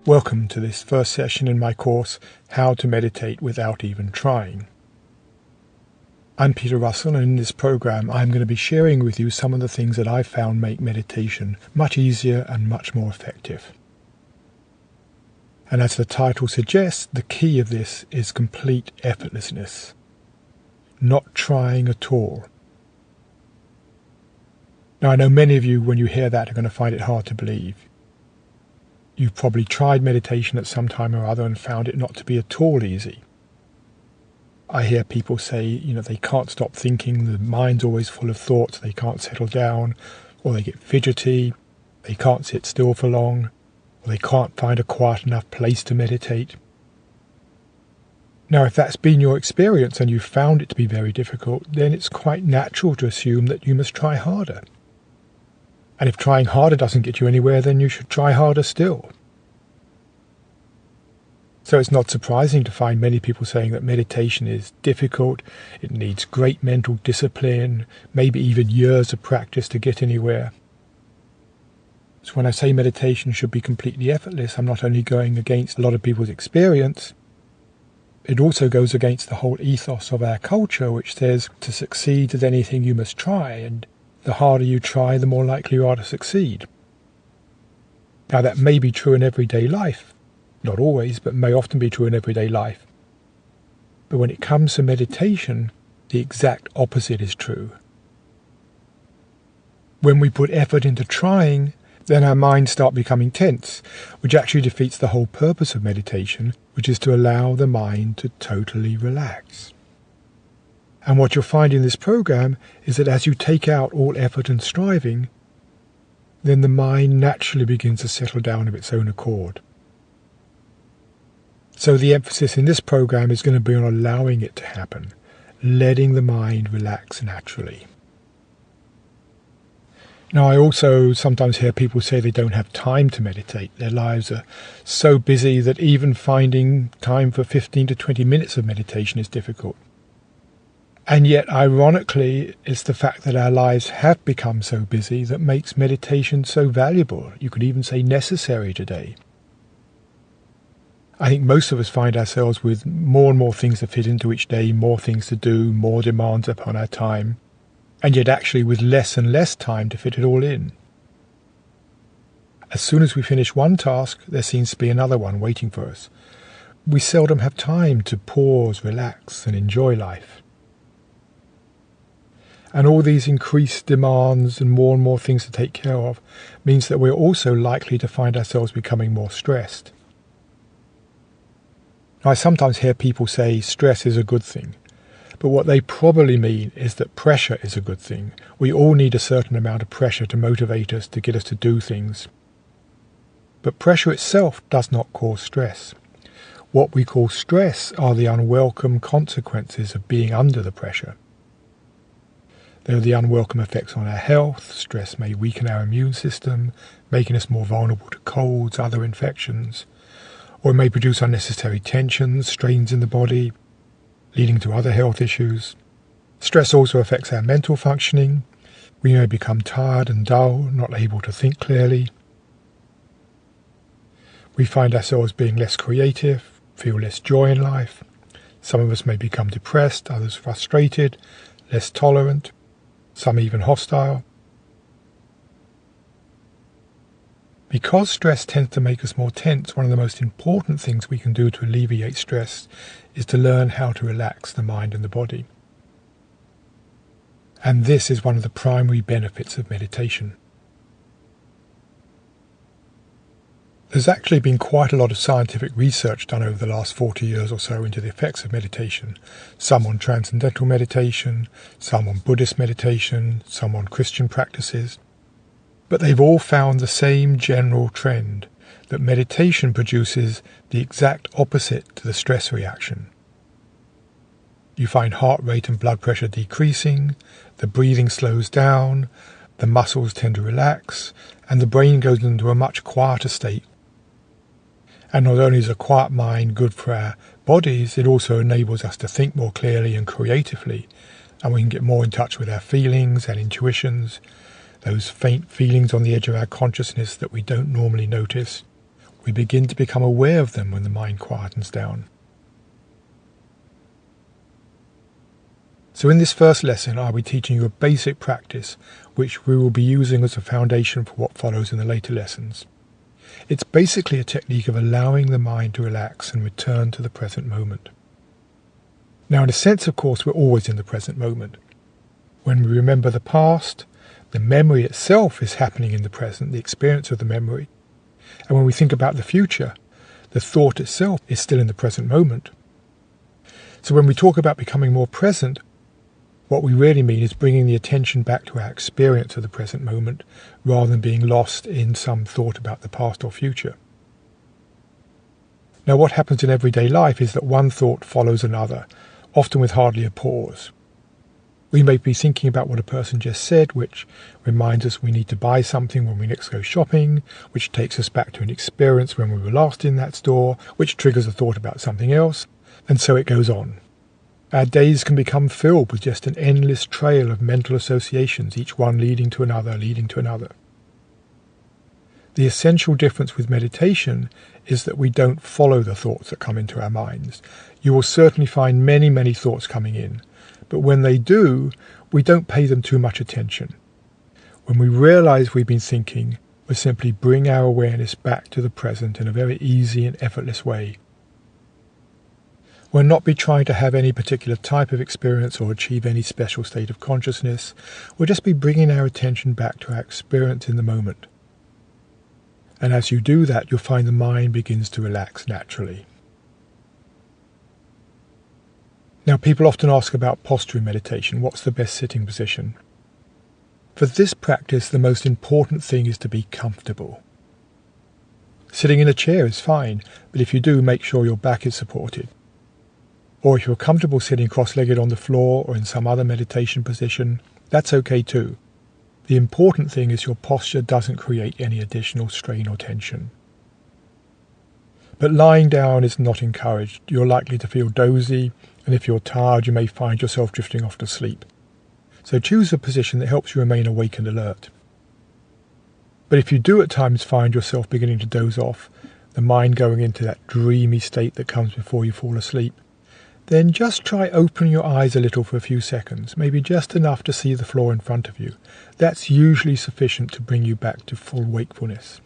Welcome to this first session in my course, How to Meditate Without Even Trying. I'm Peter Rusell, and in this program I'm going to be sharing with you some of the things that I've found make meditation much easier and much more effective. And as the title suggests, the key of this is complete effortlessness. Not trying at all. Now I know many of you, when you hear that, are going to find it hard to believe. You've probably tried meditation at some time or other and found it not to be at all easy. I hear people say, they can't stop thinking, the mind's always full of thoughts, they can't settle down, or they get fidgety, they can't sit still for long, or they can't find a quiet enough place to meditate. Now, if that's been your experience and you've found it to be very difficult, then it's quite natural to assume that you must try harder. And if trying harder doesn't get you anywhere, then you should try harder still. So it's not surprising to find many people saying that meditation is difficult, it needs great mental discipline, maybe even years of practice to get anywhere. So when I say meditation should be completely effortless, I'm not only going against a lot of people's experience, it also goes against the whole ethos of our culture, which says to succeed at anything you must try, and the harder you try, the more likely you are to succeed. Now that may be true in everyday life. Not always, but may often be true in everyday life. But when it comes to meditation, the exact opposite is true. When we put effort into trying, then our minds start becoming tense, which actually defeats the whole purpose of meditation, which is to allow the mind to totally relax. And what you'll find in this program is that as you take out all effort and striving, then the mind naturally begins to settle down of its own accord. So the emphasis in this program is going to be on allowing it to happen, letting the mind relax naturally. Now, I also sometimes hear people say they don't have time to meditate. Their lives are so busy that even finding time for 15 to 20 minutes of meditation is difficult. And yet, ironically, it's the fact that our lives have become so busy that makes meditation so valuable. You could even say necessary today. I think most of us find ourselves with more and more things to fit into each day, more things to do, more demands upon our time, and yet actually with less and less time to fit it all in. As soon as we finish one task, there seems to be another one waiting for us. We seldom have time to pause, relax, and enjoy life. And all these increased demands and more things to take care of means that we're also likely to find ourselves becoming more stressed. Now, I sometimes hear people say stress is a good thing, but what they probably mean is that pressure is a good thing. We all need a certain amount of pressure to motivate us, to get us to do things. But pressure itself does not cause stress. What we call stress are the unwelcome consequences of being under the pressure. There are the unwelcome effects on our health. Stress may weaken our immune system, making us more vulnerable to colds, other infections, or it may produce unnecessary tensions, strains in the body, leading to other health issues. Stress also affects our mental functioning. We may become tired and dull, not able to think clearly. We find ourselves being less creative, feel less joy in life. Some of us may become depressed, others frustrated, less tolerant, some even hostile. Because stress tends to make us more tense, one of the most important things we can do to alleviate stress is to learn how to relax the mind and the body. And this is one of the primary benefits of meditation. There's actually been quite a lot of scientific research done over the last 40 years or so into the effects of meditation. Some on transcendental meditation, some on Buddhist meditation, some on Christian practices. But they've all found the same general trend, that meditation produces the exact opposite to the stress reaction. You find heart rate and blood pressure decreasing, the breathing slows down, the muscles tend to relax, and the brain goes into a much quieter state. And not only is a quiet mind good for our bodies, it also enables us to think more clearly and creatively, and we can get more in touch with our feelings and intuitions, those faint feelings on the edge of our consciousness that we don't normally notice. We begin to become aware of them when the mind quietens down. So in this first lesson, I'll be teaching you a basic practice which we will be using as a foundation for what follows in the later lessons. It's basically a technique of allowing the mind to relax and return to the present moment. Now, in a sense, of course, we're always in the present moment. When we remember the past, the memory itself is happening in the present, the experience of the memory. And when we think about the future, the thought itself is still in the present moment. So when we talk about becoming more present, what we really mean is bringing the attention back to our experience of the present moment, rather than being lost in some thought about the past or future. Now, what happens in everyday life is that one thought follows another, often with hardly a pause. We may be thinking about what a person just said, which reminds us we need to buy something when we next go shopping, which takes us back to an experience when we were last in that store, which triggers a thought about something else, and so it goes on. Our days can become filled with just an endless trail of mental associations, each one leading to another, leading to another. The essential difference with meditation is that we don't follow the thoughts that come into our minds. You will certainly find many, many thoughts coming in, but when they do, we don't pay them too much attention. When we realize we've been thinking, we simply bring our awareness back to the present in a very easy and effortless way. We'll not be trying to have any particular type of experience or achieve any special state of consciousness. We'll just be bringing our attention back to our experience in the moment. And as you do that, you'll find the mind begins to relax naturally. Now, people often ask about posture in meditation. What's the best sitting position? For this practice, the most important thing is to be comfortable. Sitting in a chair is fine, but if you do, make sure your back is supported. Or if you're comfortable sitting cross-legged on the floor or in some other meditation position, that's okay too. The important thing is your posture doesn't create any additional strain or tension. But lying down is not encouraged. You're likely to feel dozy, and if you're tired, you may find yourself drifting off to sleep. So choose a position that helps you remain awake and alert. But if you do at times find yourself beginning to doze off, the mind going into that dreamy state that comes before you fall asleep, then just try opening your eyes a little for a few seconds, maybe just enough to see the floor in front of you. That's usually sufficient to bring you back to full wakefulness.